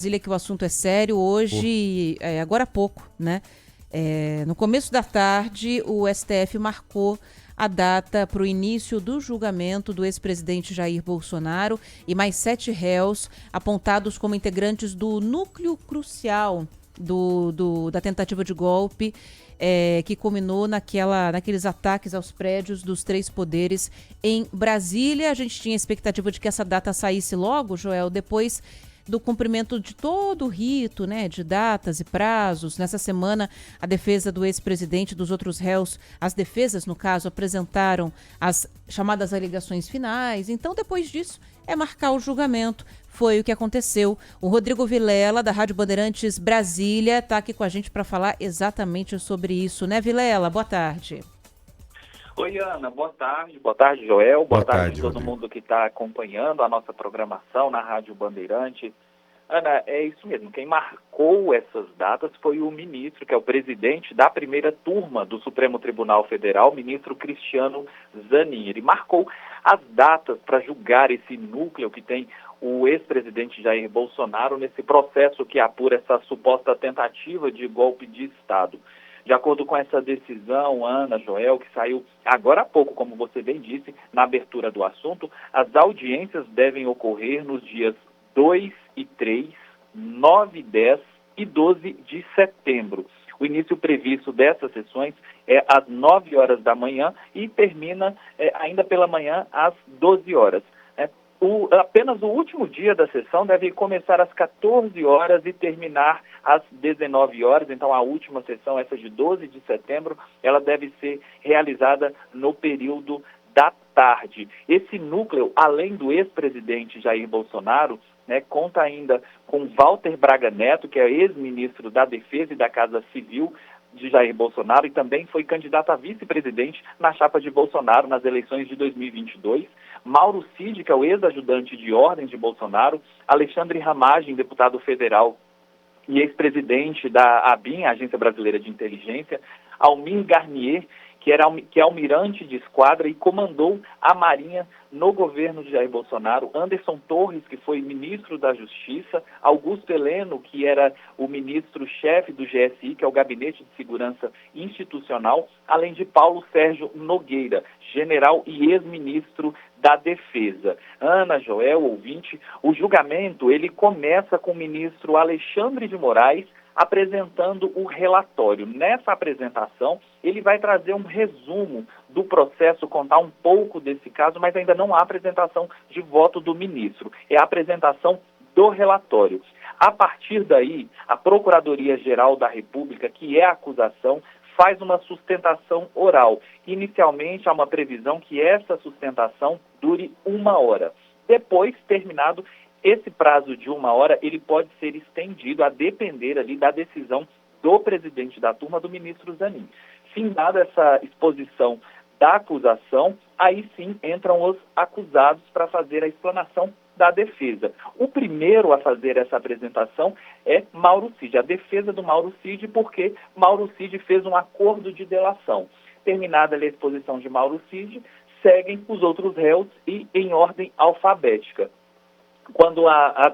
Brasília, que o assunto é sério. Hoje, agora há pouco, né? No começo da tarde, o STF marcou a data para o início do julgamento do ex-presidente Jair Bolsonaro e mais 7 réus apontados como integrantes do núcleo crucial da tentativa de golpe que culminou naqueles ataques aos prédios dos 3 poderes em Brasília. A gente tinha a expectativa de que essa data saísse logo, Joel, depois do cumprimento de todo o rito, né, de datas e prazos. Nessa semana, a defesa do ex-presidente e dos outros réus, as defesas, no caso, apresentaram as chamadas alegações finais. Então, depois disso, é marcar o julgamento. Foi o que aconteceu. O Rodrigo Vilela, da Rádio Bandeirantes Brasília, está aqui com a gente para falar exatamente sobre isso, né, Vilela? Boa tarde. Oi, Ana, boa tarde. Boa tarde, Joel. Boa tarde a todo Rodrigo. mundo que está acompanhando a nossa programação na Rádio Bandeirante. Ana, é isso mesmo. Quem marcou essas datas foi o ministro, que é o presidente da primeira turma do Supremo Tribunal Federal, o ministro Cristiano Zanin. Ele marcou as datas para julgar esse núcleo que tem o ex-presidente Jair Bolsonaro nesse processo que apura essa suposta tentativa de golpe de Estado. De acordo com essa decisão, Ana, Joel, que saiu agora há pouco, como você bem disse, na abertura do assunto, as audiências devem ocorrer nos dias 2 e 3, 9, 10 e 12 de setembro. O início previsto dessas sessões é às 9 horas da manhã e termina ainda pela manhã às 12 horas. Apenas o último dia da sessão deve começar às 14 horas e terminar às 19 horas. Então, a última sessão, essa de 12 de setembro, ela deve ser realizada no período da tarde. Esse núcleo, além do ex-presidente Jair Bolsonaro, conta ainda com Walter Braga Neto, que é ex-ministro da Defesa e da Casa Civil de Jair Bolsonaro e também foi candidato a vice-presidente na chapa de Bolsonaro nas eleições de 2022. Mauro Cid, que é o ex-ajudante de ordem de Bolsonaro. Alexandre Ramagem, deputado federal e ex-presidente da ABIN, Agência Brasileira de Inteligência. Almir Garnier, que é almirante de esquadra e comandou a Marinha no governo de Jair Bolsonaro. Anderson Torres, que foi ministro da Justiça. Augusto Heleno, que era o ministro-chefe do GSI, que é o Gabinete de Segurança Institucional, além de Paulo Sérgio Nogueira, general e ex-ministro da Defesa. Ana, Joel, ouvinte, o julgamento ele começa com o ministro Alexandre de Moraes apresentando o relatório. Nessa apresentação, ele vai trazer um resumo do processo, contar um pouco desse caso, mas ainda não há apresentação de voto do ministro. É a apresentação do relatório. A partir daí, a Procuradoria-Geral da República, que é a acusação, faz uma sustentação oral. Inicialmente, há uma previsão que essa sustentação dure 1 hora. Depois, terminado esse prazo de 1 hora, ele pode ser estendido a depender ali da decisão do presidente da turma, do ministro Zanin. Findada essa exposição da acusação, aí sim entram os acusados para fazer a explanação da defesa. O primeiro a fazer essa apresentação é Mauro Cid, a defesa do Mauro Cid, porque Mauro Cid fez um acordo de delação. Terminada ali a exposição de Mauro Cid, seguem os outros réus e em ordem alfabética. Quando as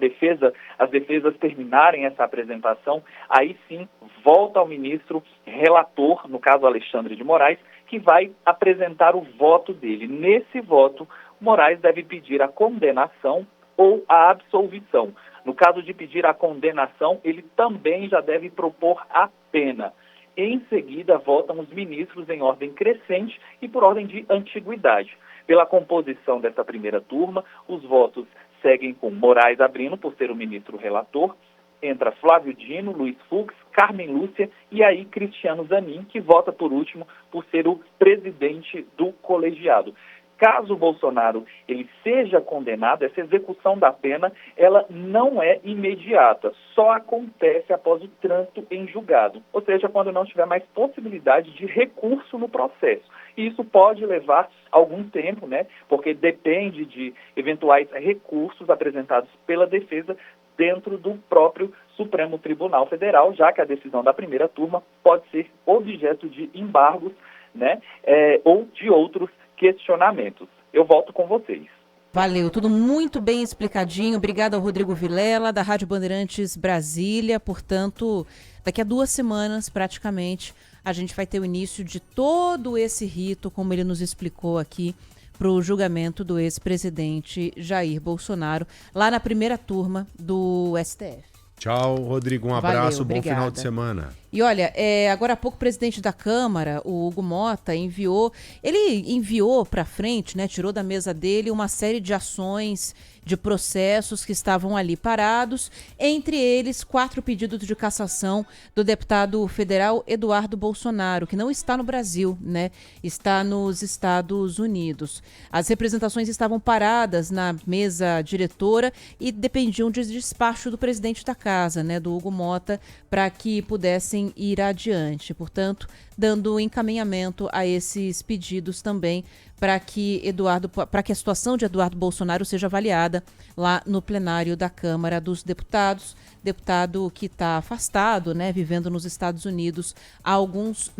defesas terminarem essa apresentação, aí sim volta ao ministro relator, no caso Alexandre de Moraes, que vai apresentar o voto dele. Nesse voto, Moraes deve pedir a condenação ou a absolvição. No caso de pedir a condenação, ele também já deve propor a pena. Em seguida, votam os ministros em ordem crescente e por ordem de antiguidade. Pela composição dessa primeira turma, os votos seguem com Moraes abrindo, por ser o ministro relator, entra Flávio Dino, Luiz Fux, Carmen Lúcia e aí Cristiano Zanin, que vota por último por ser o presidente do colegiado. Caso o Bolsonaro ele seja condenado, essa execução da pena ela não é imediata, só acontece após o trânsito em julgado, ou seja, quando não tiver mais possibilidade de recurso no processo. E isso pode levar algum tempo, porque depende de eventuais recursos apresentados pela defesa dentro do próprio Supremo Tribunal Federal, já que a decisão da primeira turma pode ser objeto de embargos, ou de outros questionamentos. Eu volto com vocês. Valeu, tudo muito bem explicadinho. Obrigada ao Rodrigo Vilela, da Rádio Bandeirantes Brasília. Portanto, daqui a 2 semanas, praticamente, a gente vai ter o início de todo esse rito, como ele nos explicou aqui, para o julgamento do ex-presidente Jair Bolsonaro, lá na primeira turma do STF. Tchau, Rodrigo. Um abraço, bom final de semana. E olha, agora há pouco o presidente da Câmara, o Hugo Motta, enviou para frente, né, tirou da mesa dele uma série de ações, de processos que estavam ali parados, entre eles 4 pedidos de cassação do deputado federal Eduardo Bolsonaro, que não está no Brasil, né, está nos Estados Unidos. As representações estavam paradas na mesa diretora e dependiam de despacho do presidente da casa, né, do Hugo Motta, para que pudessem ir adiante. Portanto, dando encaminhamento a esses pedidos também para que a situação de Eduardo Bolsonaro seja avaliada lá no plenário da Câmara dos Deputados. Deputado que está afastado, né, vivendo nos Estados Unidos há alguns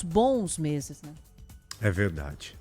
bons meses. Né? É verdade.